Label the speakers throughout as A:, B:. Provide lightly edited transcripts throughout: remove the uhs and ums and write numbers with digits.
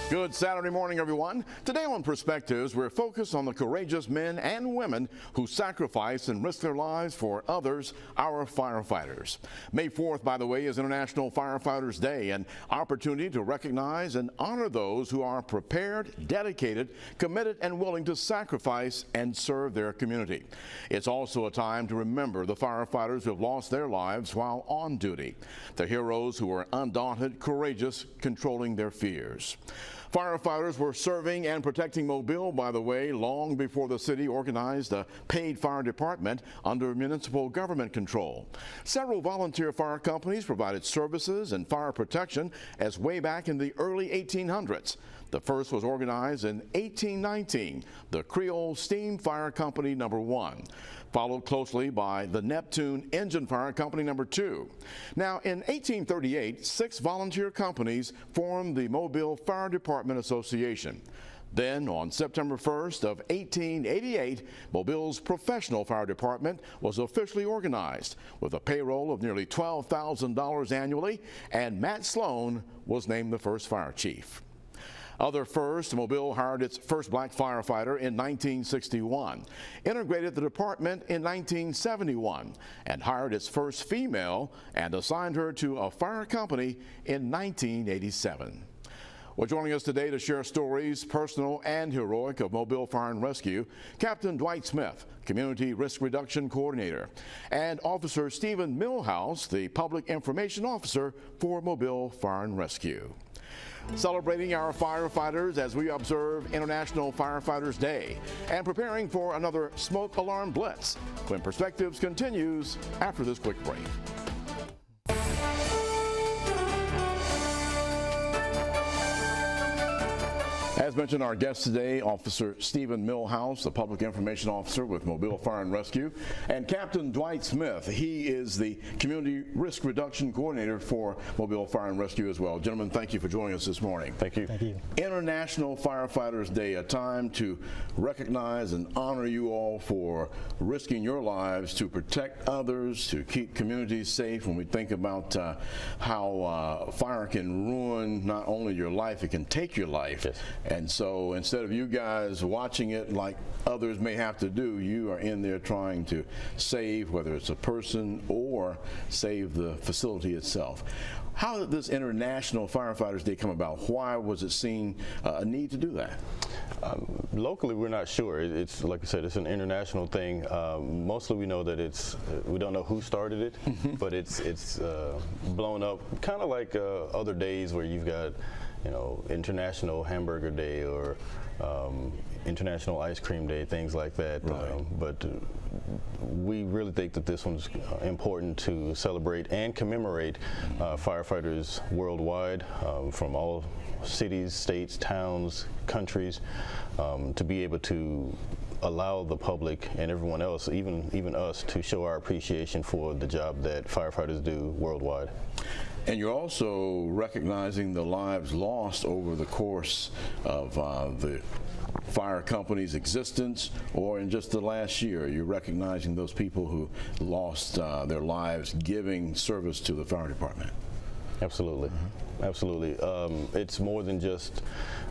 A: Good Saturday morning, everyone. Today on Perspectives, we're focused on the courageous men and women who sacrifice and risk their lives for others, our firefighters. May 4th, by the way, is International Firefighters Day, an opportunity to recognize and honor those who are prepared, dedicated, committed, and willing to sacrifice and serve their community. It's also a time to remember the firefighters who have lost their lives while on duty. The heroes who are undaunted, courageous, controlling their fears. Firefighters were serving and protecting Mobile, by the way, long before the city organized a paid fire department under municipal government control. Several volunteer fire companies provided services and fire protection as way back in the early 1800s. The first was organized in 1819, the Creole Steam Fire Company No. 1, followed closely by the Neptune Engine Fire Company No. 2. Now, in 1838, 6 volunteer companies formed the Mobile Fire Department Association. Then, on September 1st of 1888, Mobile's professional fire department was officially organized with a payroll of nearly $12,000 annually, and Matt Sloan was named the first fire chief. Other first, Mobile hired its first black firefighter in 1961, integrated the department in 1971, and hired its first female and assigned her to a fire company in 1987. Well, joining us today to share stories, personal and heroic, of Mobile Fire and Rescue, Captain Dwight Smith, Community Risk Reduction Coordinator, and Officer Stephen Millhouse, the Public Information Officer for Mobile Fire and Rescue. Celebrating our firefighters as we observe International Firefighters Day and preparing for another smoke alarm blitz when Perspectives continues after this quick break. As mentioned, our guest today, Officer Stephen Millhouse, the Public Information Officer with Mobile Fire and Rescue, and Captain Dwight Smith. He is the Community Risk Reduction Coordinator for Mobile Fire and Rescue as well. Gentlemen, thank you for joining us this morning.
B: Thank you.
C: Thank you.
A: International Firefighters Day, a time to recognize and honor you all for risking your lives to protect others, to keep communities safe. When we think about how fire can ruin not only your life, it can take your life.
B: Yes.
A: And so instead of you guys watching it like others may have to do, you are in there trying to save, whether it's a person or save the facility itself. How did this International Firefighters Day come about? Why was it seen a need to do that?
B: Locally, we're not sure. It's like I said, it's an international thing. Mostly, we know that we don't know who started it, but it's blown up, kind of like other days where you've got, International Hamburger Day or International Ice Cream Day, things like that.
A: Right.
B: But we really think that this one's important to celebrate and commemorate firefighters worldwide, from all cities, states, towns, countries, to be able to allow the public and everyone else, even us, to show our appreciation for the job that firefighters do worldwide.
A: And you're also recognizing the lives lost over the course of the fire company's existence, or in just the last year. You're recognizing those people who lost their lives giving service to the fire department.
B: Absolutely. Absolutely. It's more than just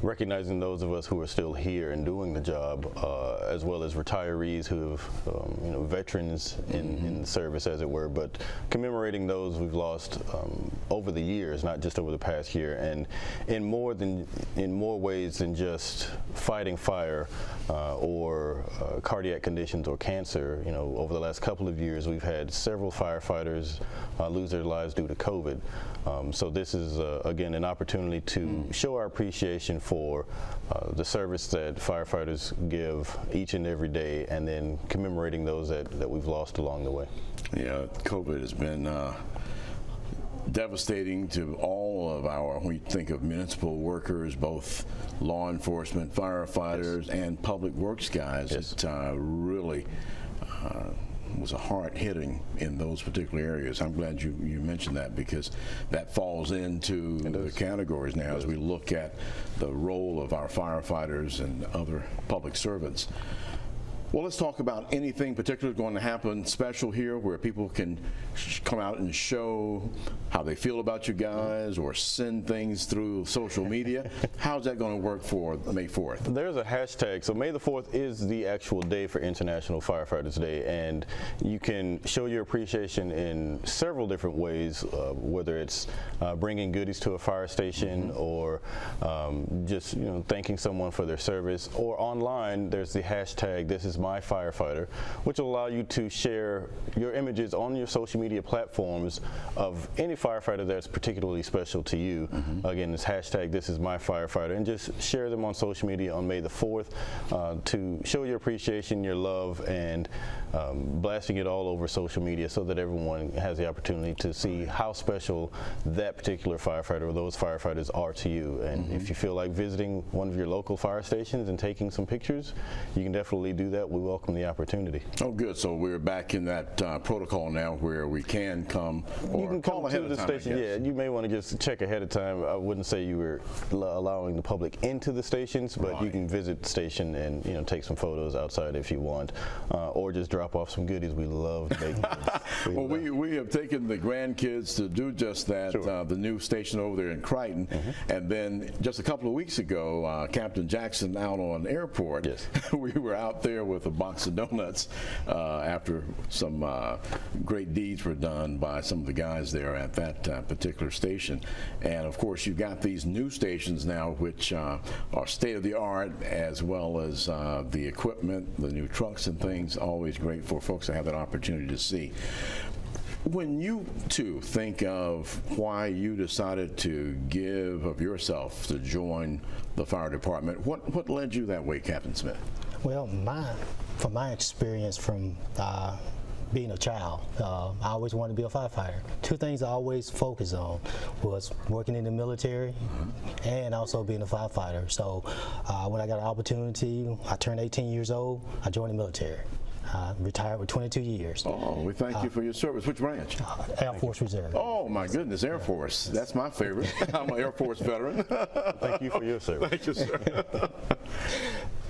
B: recognizing those of us who are still here and doing the job, as well as retirees who have, veterans in the service, as it were, but commemorating those we've lost over the years, not just over the past year, and in more ways than just fighting fire or cardiac conditions or cancer. Over the last couple of years, we've had several firefighters lose their lives due to COVID. So this is again an opportunity to show our appreciation for the service that firefighters give each and every day, and then commemorating those that we've lost along the way.
A: Yeah, COVID has been devastating to all of our, when we think of municipal workers, both law enforcement, firefighters, yes, and public works guys. Yes. It really was a hard hitting in those particular areas. I'm glad you mentioned that, because that falls into the categories now as we look at the role of our firefighters and other public servants. Well, let's talk about anything particular going to happen special here where people can come out and show how they feel about you guys or send things through social media. How's that going to work for May 4th?
B: There's a hashtag. So May the 4th is the actual day for International Firefighters Day, and you can show your appreciation in several different ways, whether it's bringing goodies to a fire station or just thanking someone for their service, or online there's the hashtag This Is My Firefighter, which will allow you to share your images on your social media platforms of any firefighter that's particularly special to you. Again, it's hashtag This Is My Firefighter, and just share them on social media on May the 4th to show your appreciation, your love, and blasting it all over social media so that everyone has the opportunity to see how special that particular firefighter or those firefighters are to you. And if you feel like visiting one of your local fire stations and taking some pictures, you can definitely do that. We welcome the opportunity.
A: Oh, good. So we're back in that protocol now where we can come or
B: you can
A: call
B: come
A: ahead
B: to
A: of
B: the
A: time,
B: station. Yeah, you may want to just check ahead of time. I wouldn't say you were allowing the public into the stations, but you can visit the station and take some photos outside if you want, or just drop off some goodies. We love baking goods.
A: Well, we have taken the grandkids to do just that.
B: Sure.
A: The new station over there in Crichton, and then just a couple of weeks ago, Captain Jackson out on airport.
B: Yes.
A: We were out there with a box of donuts after some great deeds were done by some of the guys there at that particular station. And of course, you've got these new stations now, which are state of the art, as well as the equipment, the new trucks and things. Always great for folks to have that opportunity to see. When you two think of why you decided to give of yourself to join the fire department, what led you that way, Captain Smith?
C: Well, from my experience from being a child, I always wanted to be a firefighter. Two things I always focused on was working in the military and also being a firefighter. So when I got an opportunity, I turned 18 years old, I joined the military. Retired with 22 years.
A: Oh, we thank you for your service. Which branch?
C: Air Force Reserve.
A: Oh, my goodness, Air Force. That's my favorite. I'm an Air Force veteran.
B: Thank you for your service.
A: Thank you, sir.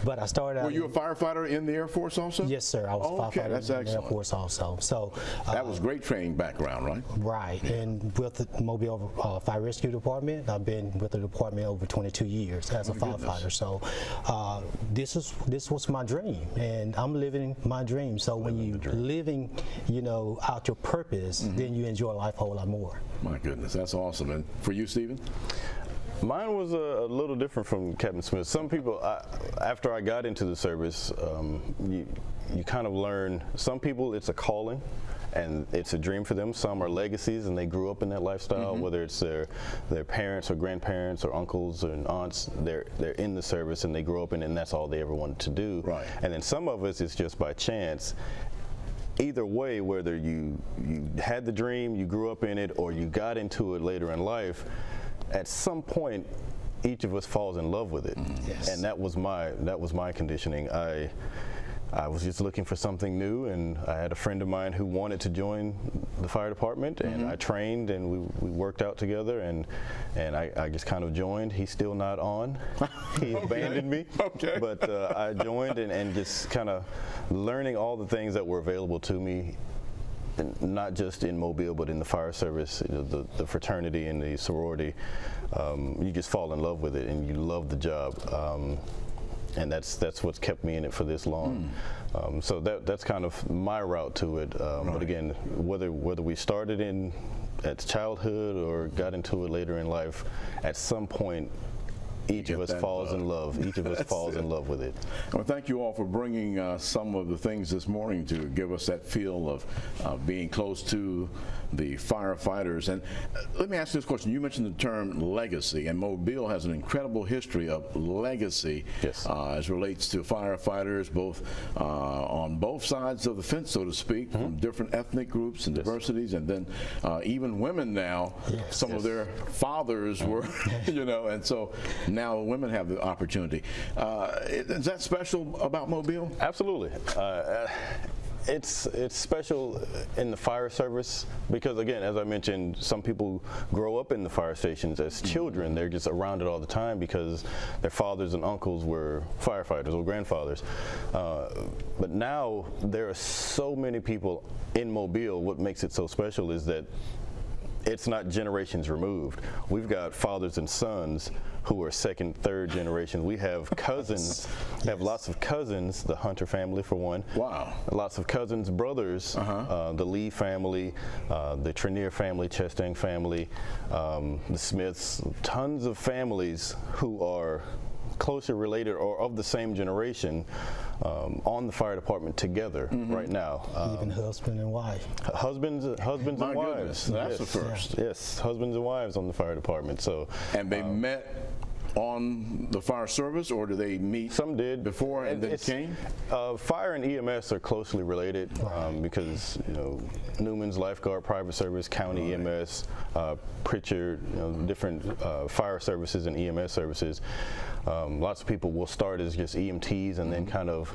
C: But I started out.
A: Were you a firefighter in the Air Force also?
C: Yes, sir. I was a
A: okay,
C: firefighter
A: that's
C: in the Air
A: excellent.
C: Force also. So
A: that was great training background, right?
C: Right. And with the Mobile Fire Rescue Department, I've been with the department over 22 years as a firefighter. So this was my dream, and I'm living my dream. So when you living, out your purpose, then you enjoy life a whole lot more.
A: My goodness, that's awesome. And for you, Stephen?
B: Mine was a little different from Captain Smith. Some people, after I got into the service, you kind of learn, some people it's a calling and it's a dream for them. Some are legacies and they grew up in that lifestyle, whether it's their parents or grandparents or uncles and aunts, they're in the service and they grew up in it and that's all they ever wanted to do.
A: Right.
B: And then some of us, it's just by chance. Either way, whether you had the dream, you grew up in it, or you got into it later in life, at some point, each of us falls in love with it.
C: Yes.
B: And that was my conditioning. I was just looking for something new, and I had a friend of mine who wanted to join the fire department, and I trained, and we worked out together, and I just kind of joined. He's still not on. He abandoned me.
A: Okay.
B: But I joined and just kind of learning all the things that were available to me, and not just in Mobile, but in the fire service, the fraternity and the sorority. You just fall in love with it, and you love the job. And that's what's kept me in it for this long. So that's kind of my route to it. But again, whether we started at childhood or got into it later in life, at some point, each of us falls in love. Each of us falls in love with it.
A: Well, thank you all for bringing some of the things this morning to give us that feel of being close to the firefighters. And let me ask you this question. You mentioned the term legacy, and Mobile has an incredible history of legacy.
B: Yes.
A: As relates to firefighters, both on both sides of the fence, so to speak, from different ethnic groups and diversities, and then even women now.
C: Yes.
A: Some of their fathers were, and so now women have the opportunity. Is that special about Mobile?
B: Absolutely. It's special in the fire service because, again, as I mentioned, some people grow up in the fire stations as children. They're just around it all the time because their fathers and uncles were firefighters or grandfathers. But now there are so many people in Mobile. What makes it so special is that it's not generations removed. We've got fathers and sons who are second, third generation. We have cousins, have lots of cousins, the Hunter family for one.
A: Wow.
B: Lots of cousins, brothers, the Lee family, the Trenier family, Chestang family, the Smiths, tons of families who are closer related or of the same generation on the fire department together right now.
C: Even husband and wife.
B: Husbands and
A: My
B: wives.
A: goodness, that's the first.
B: Yes, husbands and wives on the fire department. So,
A: And they met on the fire service, or do they meet?
B: some did
A: before and then came.
B: Fire and EMS are closely related because Newman's Lifeguard Private Service, County EMS, Pritchard, different fire services and EMS services. Lots of people will start as just EMTs and then kind of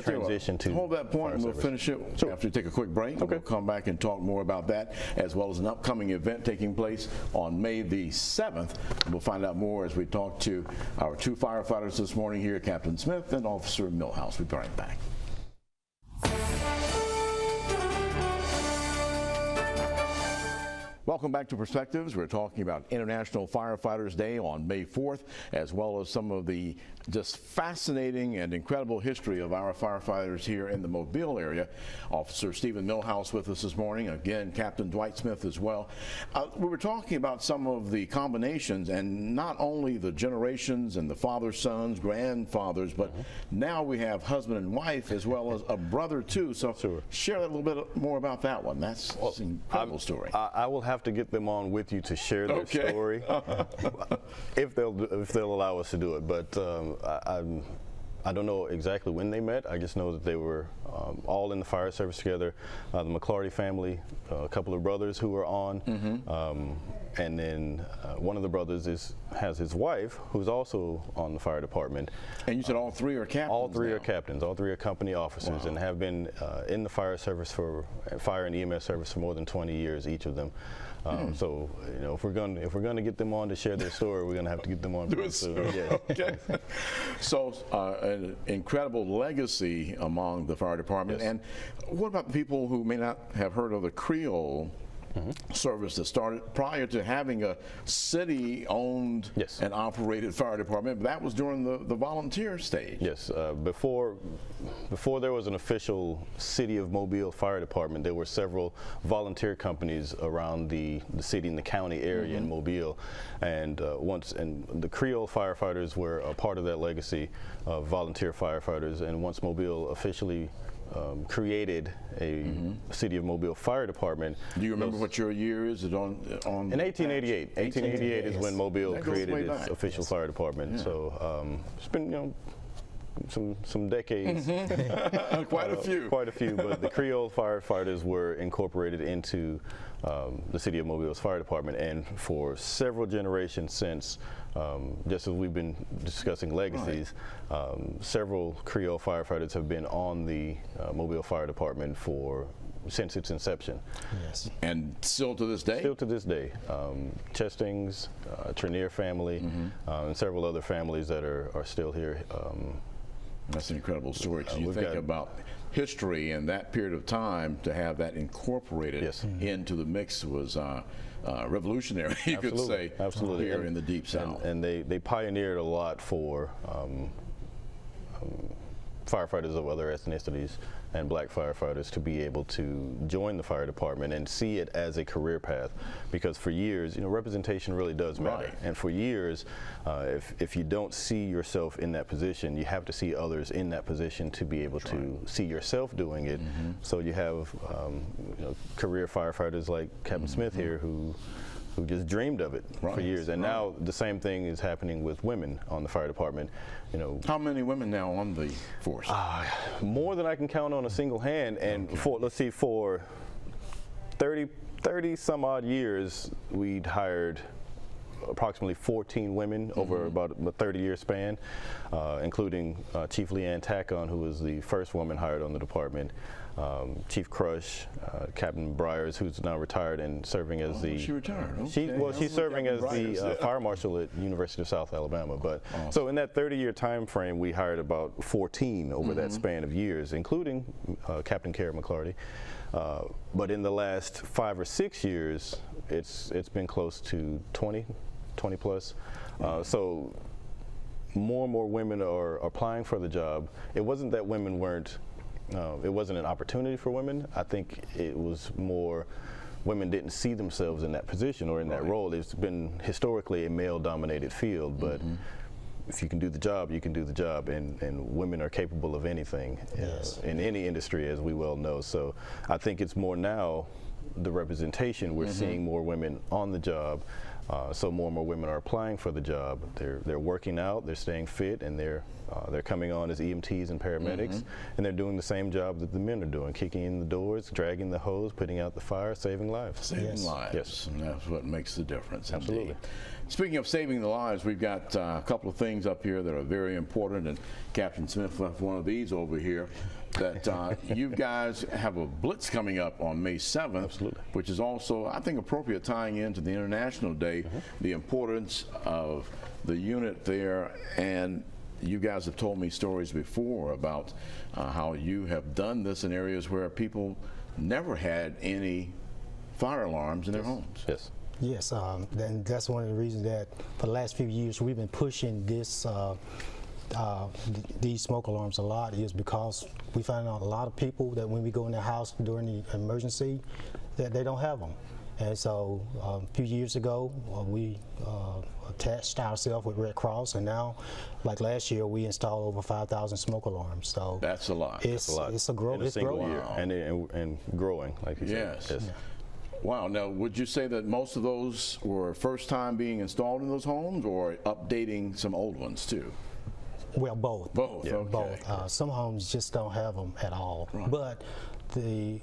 B: transition to.
A: Hold that point, and we'll finish it after we take a quick break.
B: Okay.
A: We'll come back and talk more about that, as well as an upcoming event taking place on May the 7th. We'll find out more as we talk to our two firefighters this morning here, Captain Smith and Officer Millhouse. We'll be right back. Welcome back to Perspectives. We're talking about International Firefighters Day on May 4th, as well as some of the just fascinating and incredible history of our firefighters here in the Mobile area. Officer Stephen Millhouse with us this morning. Again, Captain Dwight Smith as well. We were talking about some of the combinations, and not only the generations and the fathers, sons, grandfathers, but now we have husband and wife as well as a brother too. So share a little bit more about that one. That's an incredible story.
B: I will have to get them on with you to share their story if they'll allow us to do it. But I don't know exactly when they met. I just know that they were all in the fire service together. The McClarty family, a couple of brothers who were on, and then one of the brothers has his wife who's also on the fire department.
A: And you said all three are captains?
B: All three are captains. All three are company officers and have been in the fire service fire and EMS service for more than 20 years, each of them. So if we're going to get them on to share their story, we're going to have to get them on.
A: Okay. So an incredible legacy among the fire department. And what about the people who may not have heard of the Creole service that started prior to having a city-owned and operated fire department? But that was during the volunteer stage.
B: Yes, before there was an official City of Mobile fire department, there were several volunteer companies around the city and the county area in Mobile, and the Creole firefighters were a part of that legacy of volunteer firefighters. And once Mobile officially created a City of Mobile fire department.
A: Do you remember what your year is? Is it on
B: in 1888. 1888 is when Mobile created its official fire department.
A: Yeah.
B: So it's been some decades.
A: Quite a few.
B: Quite a few, but the Creole firefighters were incorporated into the City of Mobile's fire department, and for several generations since, just as we've been discussing legacies, several Creole firefighters have been on the Mobile Fire Department since its inception.
C: Yes.
A: And still to this day?
B: Still to this day. Chestings, Trenier family, and several other families that are still here.
A: That's an incredible story. You think about history and that period of time, to have that incorporated into the mix was revolutionary, you could say, here in the Deep South.
B: And they pioneered a lot for firefighters of other ethnicities and black firefighters to be able to join the fire department and see it as a career path, because for years, representation really does matter. And for years, if you don't see yourself in that position, you have to see others in that position to be able to see yourself doing it. So you have career firefighters like Captain Smith here who just dreamed of it for years, and now the same thing is happening with women on the fire department.
A: How many women now on the force?
B: More than I can count on a single hand, and for 30 some odd years, we'd hired approximately 14 women over about a 30-year span, including Chief Leanne Tackon, who was the first woman hired on the department. Chief Crush, Captain Briers, who's now retired and serving as
A: She retired.
B: She's serving as the fire marshal at University of South Alabama. But so in that 30-year time frame, we hired about 14 over that span of years, including Captain Kara McClarty. But in the last 5 or 6 years, it's been close to 20 plus. So more and more women are applying for the job. It wasn't that women weren't, it wasn't an opportunity for women. I think it was more women didn't see themselves in that position or in that role. It's been historically a male-dominated field, but if you can do the job, you can do the job, and women are capable of anything in any industry, as we well know. So I think it's more now the representation. We're seeing more women on the job, so more and more women are applying for the job. They're working out, they're staying fit, and they're coming on as EMTs and paramedics, and they're doing the same job that the men are doing, kicking in the doors, dragging the hose, putting out the fire, saving lives.
A: Saving lives.
B: Yes.
A: And that's what makes the difference.
B: Absolutely.
A: Indeed. Speaking of saving the lives, we've got a couple of things up here that are very important, and Captain Smith left one of these over here, that you guys have a blitz coming up on May 7th, which is also, I think, appropriate, tying into the International Day, the importance of the unit there. And you guys have told me stories before about how you have done this in areas where people never had any fire alarms in their homes.
B: Yes.
C: Yes, and that's one of the reasons that for the last few years we've been pushing this these smoke alarms a lot, is because we find out a lot of people that when we go in their house during the emergency, that they don't have them. And so a few years ago, we attached ourselves with Red Cross, and now, like last year, we installed over 5,000 smoke alarms. So
A: that's a lot.
C: It's a growth.
B: In a single
C: growing.
B: year, and growing, like you said.
A: Yes. Wow. Now, would you say that most of those were first time being installed in those homes, or updating some old ones too?
C: Well, both.
A: Both. Okay.
C: Both. Some homes just don't have them at all.
A: Right.
C: But the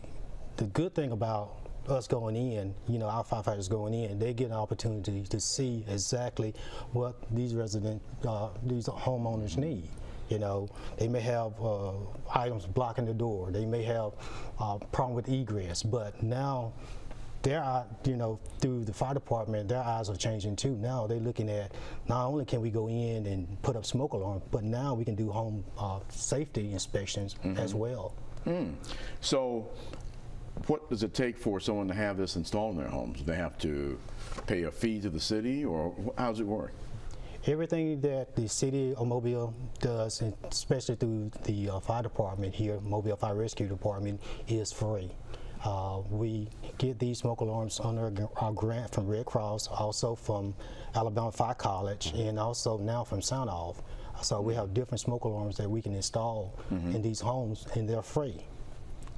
C: good thing about us going in, our firefighters going in, they get an opportunity to see exactly what these these homeowners need. They may have items blocking the door. They may have problem with egress. But now, through the fire department, their eyes are changing too. Now they're looking at, not only can we go in and put up smoke alarms, but now we can do home safety inspections as well.
A: So what does it take for someone to have this installed in their homes? Do they have to pay a fee to the city, or how does it work?
C: Everything that the city of Mobile does, and especially through the fire department here, Mobile Fire Rescue Department, is free. We get these smoke alarms under our grant from Red Cross, also from Alabama Fire College, and also now from Sound Off. So we have different smoke alarms that we can install in these homes, and they're free.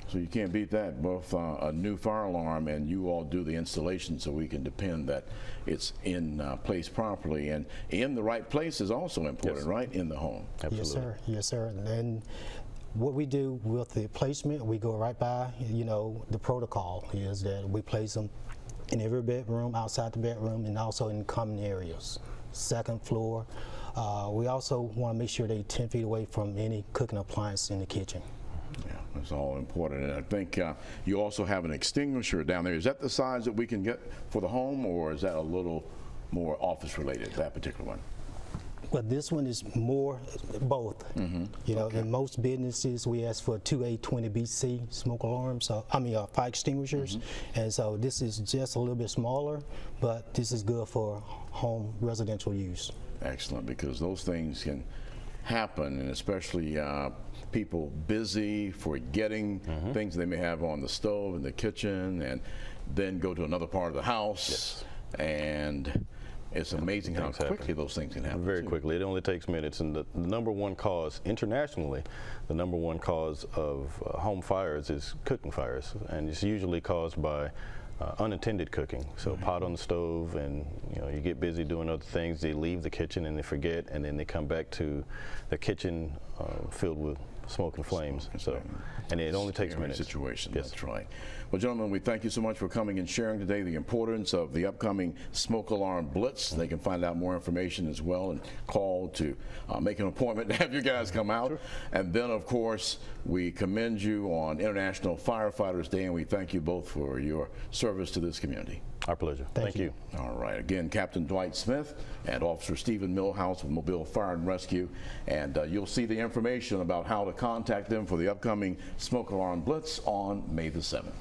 A: So you can't beat that, both a new fire alarm, and you all do the installation, so we can depend that it's in place properly, and in the right place is also important, right, in the home.
B: Absolutely.
C: Yes, sir. Yes, sir. And what we do with the placement, we go right by, the protocol is that we place them in every bedroom, outside the bedroom, and also in common areas, second floor. We also want to make sure they're 10 feet away from any cooking appliance in the kitchen.
A: Yeah, that's all important. And I think you also have an extinguisher down there. Is that the size that we can get for the home, or is that a little more office related, that particular one?
C: Well, this one is more both. In most businesses, we ask for 2A20BC smoke alarms, fire extinguishers. And so this is just a little bit smaller, but this is good for home residential use.
A: Excellent, because those things can happen, and especially people busy, forgetting things they may have on the stove in the kitchen, and then go to another part of the house. And it's amazing how quickly those things can happen.
B: Very quickly. It only takes minutes. And the number one cause, internationally, the number one cause of home fires is cooking fires. And it's usually caused by unattended cooking. So pot on the stove, and you get busy doing other things. They leave the kitchen and they forget, and then they come back to the kitchen filled with smoke and flames. And it only takes minutes.
A: Situation. Yes. That's right. Well, gentlemen, we thank you so much for coming and sharing today the importance of the upcoming smoke alarm blitz. They can find out more information as well and call to make an appointment to have you guys come out. Sure. And then, of course, we commend you on International Firefighters Day, and we thank you both for your service to this community.
B: Our pleasure. Thank you.
A: All right. Again, Captain Dwight Smith and Officer Stephen Millhouse with Mobile Fire and Rescue. And you'll see the information about how to contact them for the upcoming smoke alarm blitz on May the 7th.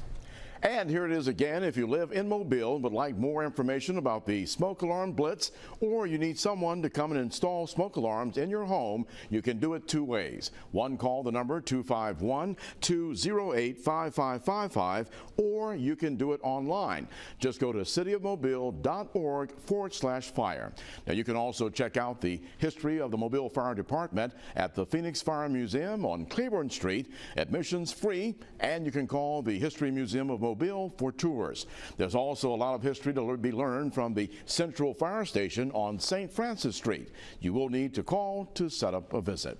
A: And here it is again. If you live in Mobile and would like more information about the smoke alarm blitz, or you need someone to come and install smoke alarms in your home, you can do it two ways. One, call the number 251-208-5555, or you can do it online. Just go to cityofmobile.org/fire. Now, you can also check out the history of the Mobile Fire Department at the Phoenix Fire Museum on Claiborne Street. Admission's free, and you can call the History Museum of Mobile for tours. There's also a lot of history to be learned from the Central Fire Station on St. Francis Street. You will need to call to set up a visit.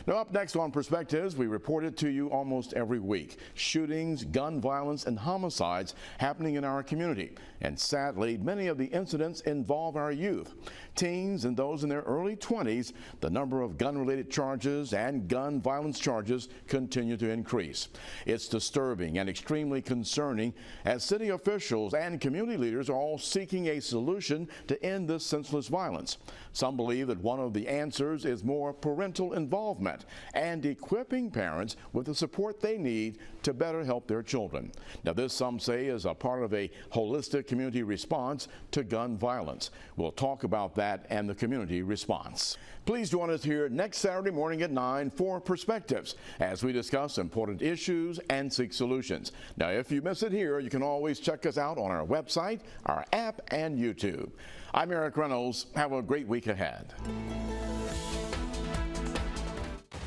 A: Now, up next on Perspectives, we report it to you almost every week. Shootings, gun violence, and homicides happening in our community. And sadly, many of the incidents involve our youth. Teens and those in their early 20s, the number of gun-related charges and gun violence charges continue to increase. It's disturbing and extremely concerning as city officials and community leaders are all seeking a solution to end this senseless violence. Some believe that one of the answers is more parental involvement and equipping parents with the support they need to better help their children. Now, this, some say, is a part of a holistic community response to gun violence. We'll talk about that and the community response. Please join us here next Saturday morning at 9 for Perspectives as we discuss important issues and seek solutions. Now, if you miss it here, you can always check us out on our website, our app, and YouTube. I'm Eric Reynolds. Have a great week ahead.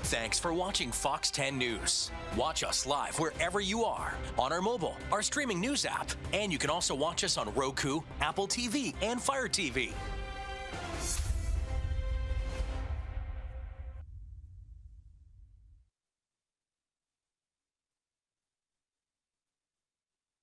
D: Thanks for watching Fox 10 News. Watch us live wherever you are on our mobile, our streaming news app, and you can also watch us on Roku, Apple TV, and Fire TV.